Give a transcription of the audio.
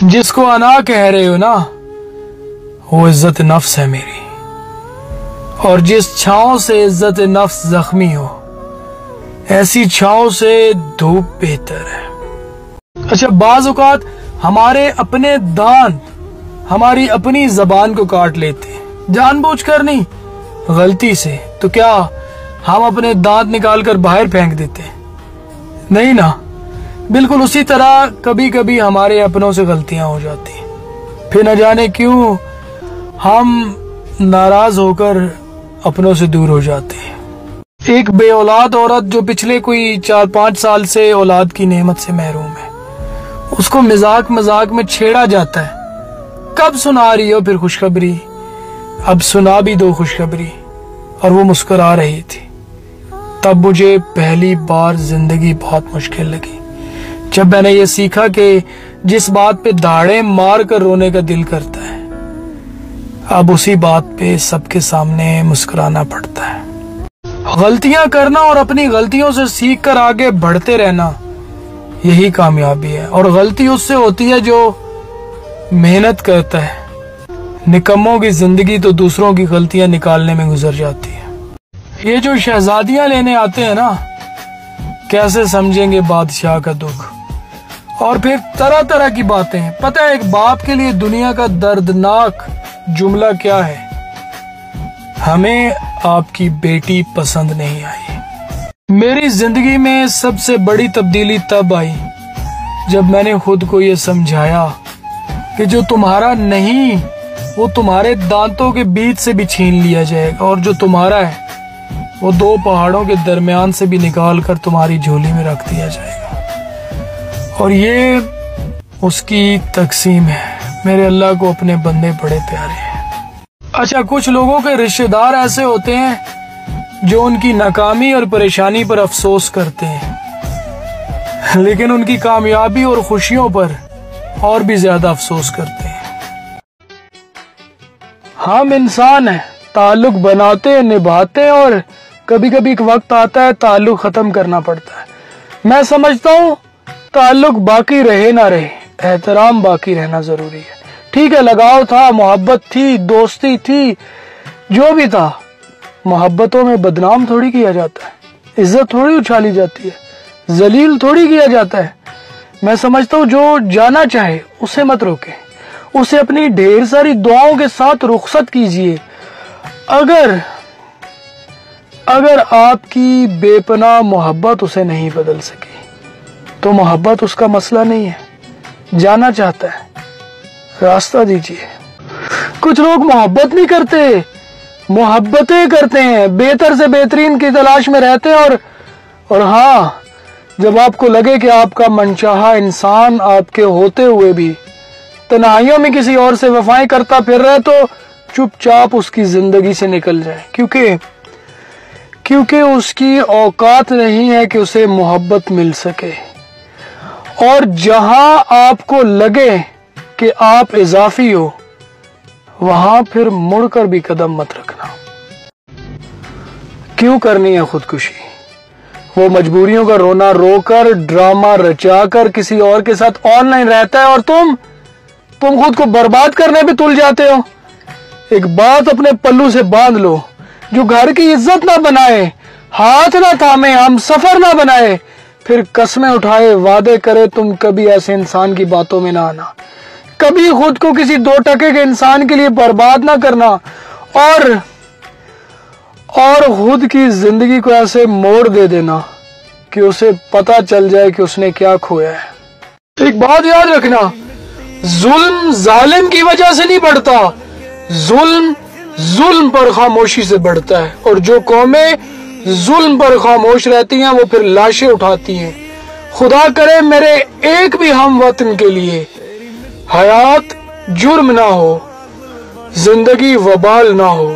جس کو انا کہہ رہے ہو نا وہ عزت نفس ہے میری، اور جس چھاؤں سے عزت نفس زخمی ہو ایسی چھاؤں سے دھوپ بہتر ہے۔ اچھا، بعض اوقات ہمارے اپنے دانت ہماری اپنی زبان کو کاٹ لیتے ہیں، جان بوجھ کر نہیں، غلطی سے۔ تو کیا ہم اپنے دانت نکال کر باہر پھینک دیتے ہیں؟ نہیں نا۔ بالکل اسی طرح کبھی کبھی ہمارے اپنوں سے غلطیاں ہو جاتی ہیں، پھر نہ جانے کیوں ہم ناراض ہو کر اپنوں سے دور ہو جاتے ہیں۔ ایک بے اولاد عورت جو پچھلے کوئی 4-5 سال سے اولاد کی نعمت سے محروم ہے، اس کو مذاق میں چھیڑا جاتا ہے، کب سنا رہی ہو پھر خوشخبری؟ اب سنا بھی دو خوشخبری۔ اور وہ مسکرا رہی تھی۔ تب مجھے پہلی بار زندگی بہت مشکل لگی، جب میں نے یہ سیکھا کہ جس بات پہ داڑیں مار کر رونے کا دل کرتا ہے، اب اسی بات پہ سب کے سامنے مسکرانا پڑتا ہے۔ غلطیاں کرنا اور اپنی غلطیوں سے سیکھ کر آگے بڑھتے رہنا، یہی کامیابی ہے۔ اور غلطی اس سے ہوتی ہے جو محنت کرتا ہے۔ نکموں کی زندگی تو دوسروں کی غلطیاں نکالنے میں گزر جاتی ہے۔ یہ جو شہزادیاں لینے آتے ہیں نا، کیسے سمجھیں گے بادشاہ کا دکھ؟ اور پھر طرح طرح کی باتیں ہیں۔ پتہ ہے ایک باپ کے لیے دنیا کا دردناک جملہ کیا ہے؟ ہمیں آپ کی بیٹی پسند نہیں آئی۔ میری زندگی میں سب سے بڑی تبدیلی تب آئی جب میں نے خود کو یہ سمجھایا کہ جو تمہارا نہیں وہ تمہارے دانتوں کے بیچ سے بھی چھین لیا جائے گا، اور جو تمہارا ہے وہ 2 پہاڑوں کے درمیان سے بھی نکال کر تمہاری جھولی میں رکھ دیا جائے گا۔ اور یہ اس کی تقسیم ہے۔ میرے اللہ کو اپنے بندے بڑے پیارے ہیں۔ اچھا، کچھ لوگوں کے رشتہ دار ایسے ہوتے ہیں جو ان کی ناکامی اور پریشانی پر افسوس کرتے ہیں، لیکن ان کی کامیابی اور خوشیوں پر اور بھی زیادہ افسوس کرتے ہیں۔ ہم انسان ہیں، تعلق بناتے ہیں، نبھاتے ہیں، اور کبھی کبھی ایک وقت آتا ہے تعلق ختم کرنا پڑتا ہے۔ میں سمجھتا ہوں تعلق باقی رہے نہ رہے، احترام باقی رہنا ضروری ہے۔ ٹھیک ہے، لگاؤ تھا، محبت تھی، دوستی تھی، جو بھی تھا، محبتوں میں بدنام تھوڑی کیا جاتا ہے، عزت تھوڑی اچھالی جاتی ہے، ذلیل تھوڑی کیا جاتا ہے۔ میں سمجھتا ہوں جو جانا چاہے اسے مت روکے، اسے اپنی ڈھیر ساری دعاؤں کے ساتھ رخصت کیجئے۔ اگر آپ کی بے پناہ محبت اسے نہیں بدل سکی تو محبت اس کا مسئلہ نہیں ہے۔ جانا چاہتا ہے، راستہ دیجئے۔ کچھ لوگ محبت نہیں کرتے، محبتیں کرتے ہیں، بہتر سے بہترین کی تلاش میں رہتے ہیں، اور ہاں، جب آپ کو لگے کہ آپ کا منچاہا انسان آپ کے ہوتے ہوئے بھی تنہائیوں میں کسی اور سے وفائیں کرتا پھر رہے تو چپ چاپ اس کی زندگی سے نکل جائے، کیونکہ اس کی اوقات نہیں ہے کہ اسے محبت مل سکے۔ اور جہاں آپ کو لگے کہ آپ اضافی ہو، وہاں پھر مڑ کر بھی قدم مت رکھنا۔ کیوں کرنی ہے خودکشی؟ وہ مجبوریوں کا رونا رو کر، ڈرامہ رچا کر کسی اور کے ساتھ آن لائن رہتا ہے، اور تم خود کو برباد کرنے پہ تل جاتے ہو۔ ایک بات اپنے پلو سے باندھ لو، جو گھر کی عزت نہ بنائے، ہاتھ نہ تھامے، ہم سفر نہ بنائے، پھر قسمیں اٹھائے، وعدے کرے تم کبھی ایسے انسان کی باتوں میں نہ آنا، کبھی خود کو کسی 2 ٹکے کے انسان کے لیے برباد نہ کرنا، اور خود کی زندگی کو ایسے موڑ دے دینا کہ اسے پتہ چل جائے کہ اس نے کیا کھویا ہے۔ ایک بات یاد رکھنا، ظلم ظالم کی وجہ سے نہیں بڑھتا، ظلم پر خاموشی سے بڑھتا ہے، اور جو قومیں ظلم پر خاموش رہتی ہیں وہ پھر لاشیں اٹھاتی ہیں۔ خدا کرے میرے ایک بھی ہم وطن کے لیے حیات جرم نہ ہو، زندگی وبال نہ ہو۔